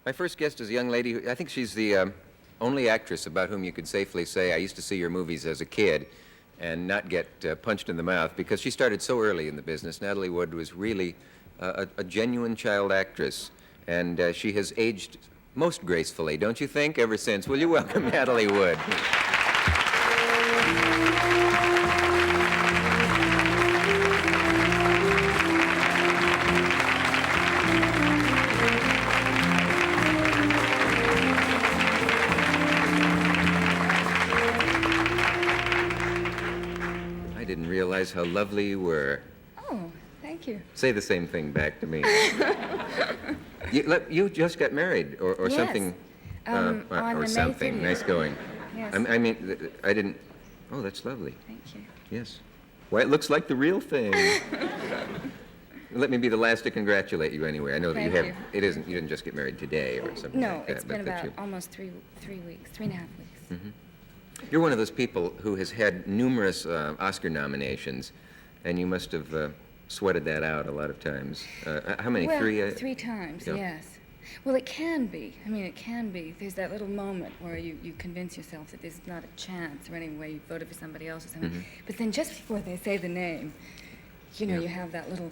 My first guest is a young lady who, I think she's the only actress about whom you could safely say, I used to see your movies as a kid and not get punched in the mouth, because she started so early in the business. Natalie Wood was really a genuine child actress, and she has aged most gracefully, don't you think, ever since? Will you welcome Natalie Wood? I didn't realize how lovely you were. Oh, thank you. Say the same thing back to me. You just got married, or Yes. something, On or May something. 30th. Nice going. Yes. I mean, I didn't. Oh, that's lovely. Thank you. Yes. Why, it looks like the real thing. Let me be the last to congratulate you anyway. I know that Thank you have. you. It isn't. You didn't just get married today or something No, like that. it's been but that about almost 3 weeks, 3.5 weeks. you're one of those people who has had numerous Oscar nominations, and you must have sweated that out a lot of times. How many? Well, Three? 3 times, yeah. yes. Well, it can be. I mean, it can be. There's that little moment where you convince yourself that there's not a chance, or anyway, you voted for somebody else or something. But then just before they say the name, you know, Yeah. you have that little...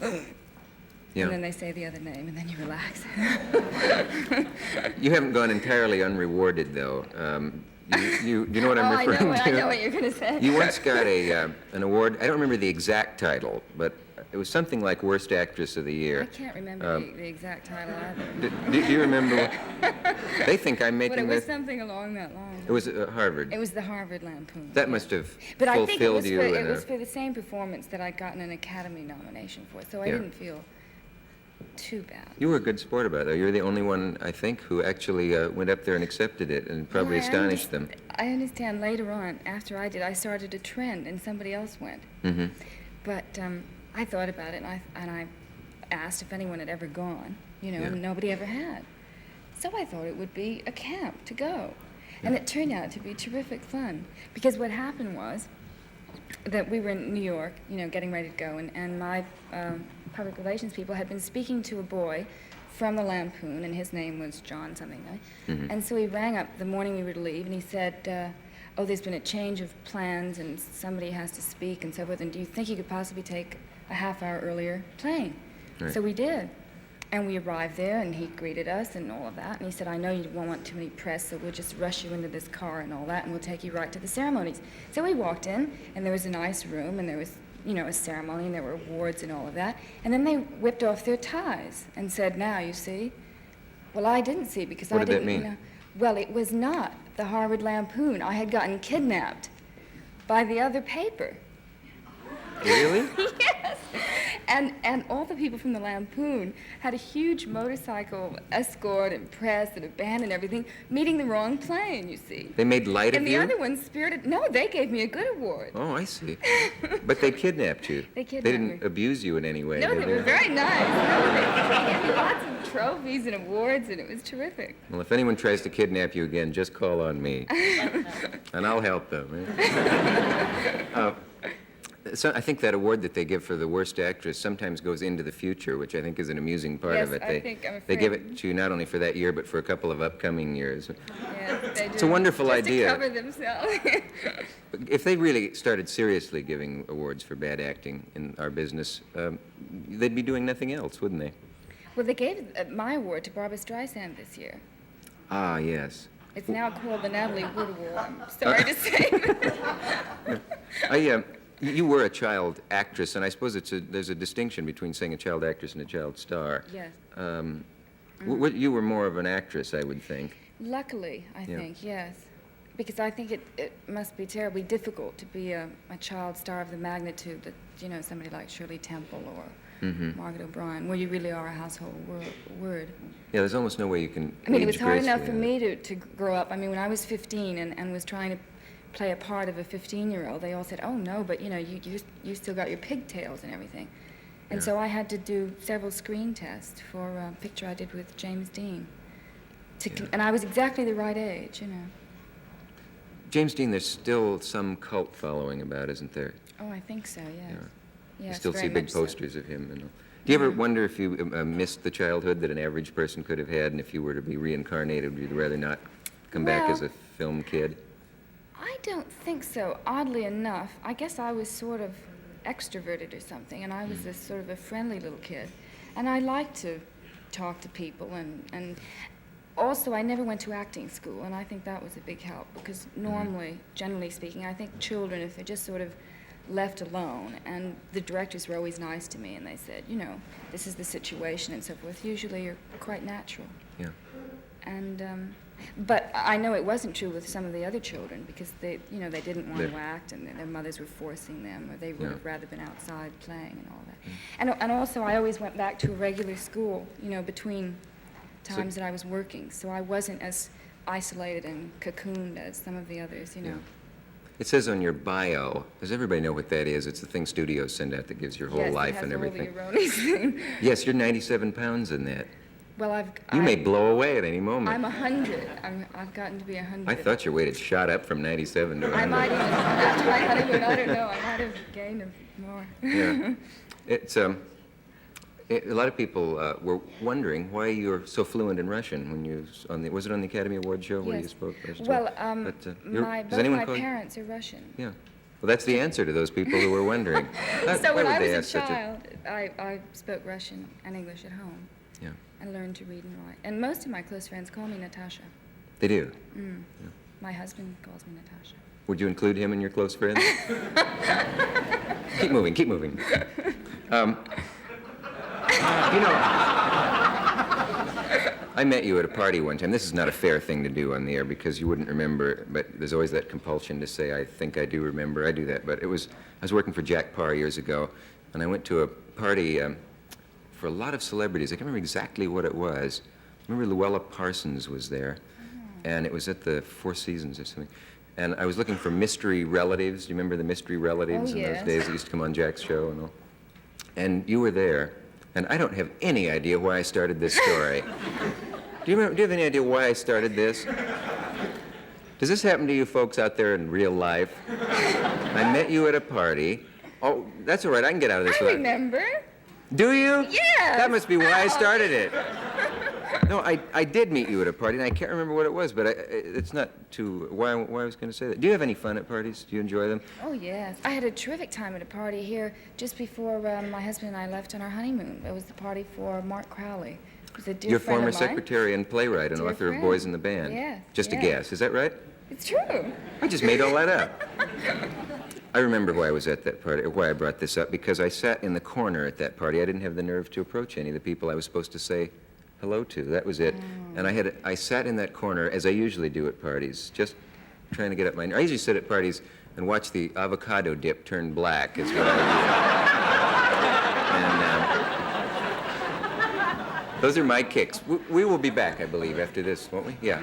Yeah. And then they say the other name, and then you relax. You haven't gone entirely unrewarded, though. You know what I'm referring to? I know what you're going to say. You once got an award. I don't remember the exact title, but it was something like Worst Actress of the Year. I can't remember the exact title either. Do you remember? They think I'm But making it was this. something along that line. It was Harvard. It was the Harvard Lampoon. That yeah. must have But I think it fulfilled was, you. it was for the same performance that I'd gotten an Academy nomination for, so I Yeah. didn't feel too bad. You were a good sport about it, though. You're the only one, I think, who actually went up there and accepted it, and probably Well, astonished them. I understand later on, after I did, I started a trend, and somebody else went. Mm-hmm. But I thought about it, and I asked if anyone had ever gone, you know, Yeah. and nobody ever had. So I thought it would be a camp to go. And it turned out to be terrific fun, because what happened was that we were in New York, you know, getting ready to go, and my public relations people had been speaking to a boy from the Lampoon, and his name was John something, right? And so he rang up the morning we were to leave, and he said, oh, there's been a change of plans, and somebody has to speak, and so forth, and do you think you could possibly take a half-hour earlier plane? Right. So we did. And we arrived there, and he greeted us and all of that. And he said, I know you won't want too many press, so we'll just rush you into this car and all that, and we'll take you right to the ceremonies. So we walked in, and there was a nice room, and there was, you know, a ceremony, and there were awards and all of that. And then they whipped off their ties and said, now, you see. Well, I didn't see, because What I did that didn't, mean? you know. Well, it was not the Harvard Lampoon. I had gotten kidnapped by the other paper. Really? Yes. And all the people from the Lampoon had a huge motorcycle escort and press and a band and everything, meeting the wrong plane, you see. They made light And of the you? other one spirited, no, they gave me a good award. Oh, I see. But they kidnapped you. They kidnapped They didn't me. abuse you in any way, No, did they were very nice. No, they gave me lots of trophies and awards, and it was terrific. Well, if anyone tries to kidnap you again, just call on me. And I'll help them. So I think that award that they give for the worst actress sometimes goes into the future, which I think is an amusing part Yes, of it. I think, I'm They give afraid. it to you not only for that year, but for a couple of upcoming years. Yeah, they It's a do. wonderful Just idea. to cover themselves. If they really started seriously giving awards for bad acting in our business, they'd be doing nothing else, wouldn't they? Well, they gave my award to Barbra Streisand this year. Ah, yes. It's now called the Natalie Wood Award. I'm sorry to say. You were a child actress, and I suppose there's a distinction between saying a child actress and a child star. Yes. You were more of an actress, I would think. Luckily, I Yeah. think, yes. Because I think it must be terribly difficult to be a child star of the magnitude that, you know, somebody like Shirley Temple or Margaret O'Brien, where you really are a household word. Yeah, there's almost no way you can. I mean, it age was hard enough for gracefully. me to grow up. I mean, when I was 15 and was trying to play a part of a 15-year-old, they all said, oh, no, but, you know, you still got your pigtails and everything. And Yeah. so I had to do several screen tests for a picture I did with James Dean. And I was exactly the right age, you know. James Dean, there's still some cult following about, isn't there? Oh, I think so, yes. Yeah. Yes, You still very see big much so. posters of him. Do you ever wonder if you missed the childhood that an average person could have had, and if you were to be reincarnated, would you rather not come back as a film kid? I don't think so. Oddly enough, I guess I was sort of extroverted or something, and I was this sort of a friendly little kid. And I liked to talk to people, and also I never went to acting school, and I think that was a big help, because normally, generally speaking, I think children, if they're just sort of left alone, and the directors were always nice to me, and they said, you know, this is the situation and so forth, usually you're quite natural. Yeah. And but I know it wasn't true with some of the other children, because they, you know, they didn't want to act, and their mothers were forcing them, or they would have rather been outside playing and all that. And also, I always went back to a regular school, you know, between times that I was working, so I wasn't as isolated and cocooned as some of the others, you know. It says on your bio, does everybody know what that is? It's the thing studios send out that gives your whole life and everything. Yes, it has all the erroneous thing. Yes, you're 97 pounds in that. Well, You may blow away at any moment. I'm 100. I've gotten to be 100. I thought your weight had shot up from 97 to 100. I might even, after my honeymoon, I don't know, I might have gained more. Yeah. It's, a lot of people were wondering why you're so fluent in Russian when you, was it on the Academy Award show where you spoke Russian? Well, does both anyone my call you? parents are Russian. Yeah. Well, that's the answer to those people who were wondering. So when Why I would they was a ask such child, I spoke Russian and English at home. Yeah. And learned to read and write. And most of my close friends call me Natasha. They do? Yeah. Yeah. My husband calls me Natasha. Would you include him in your close friends? Keep moving, keep moving. You know, I met you at a party one time. This is not a fair thing to do on the air because you wouldn't remember, but there's always that compulsion to say, I think I do remember. I do that. But I was working for Jack Parr years ago, and I went to a party for a lot of celebrities. I can't remember exactly what it was. I remember Luella Parsons was there, and it was at the Four Seasons or something. And I was looking for mystery relatives. Do you remember the mystery relatives in those days that used to come on Jack's show and all? And you were there, and I don't have any idea why I started this story. Do you have any idea why I started this? Does this happen to you folks out there in real life? I met you at a party. Oh, that's all right. I can get out of this. I remember. Do you? Yes. That must be why I started it. No, I did meet you at a party, and I can't remember what it was, but it's not too... Why I was going to say that. Do you have any fun at parties? Do you enjoy them? Oh, yes. I had a terrific time at a party here just before my husband and I left on our honeymoon. It was the party for Mark Crowley. It was a dear Your friend former of mine. secretary and playwright and Dear author of friend. Boys in the Band. Yeah. Just a guess. Is that right? It's true. I just made all that up. I remember why I was at that party, or why I brought this up, because I sat in the corner at that party. I didn't have the nerve to approach any of the people I was supposed to say hello to. That was it. And I sat in that corner, as I usually do at parties, just trying to get up my... I usually sit at parties and watch the avocado dip turn black, is what I do. And those are my kicks. We will be back, I believe, after this, won't we? Yeah.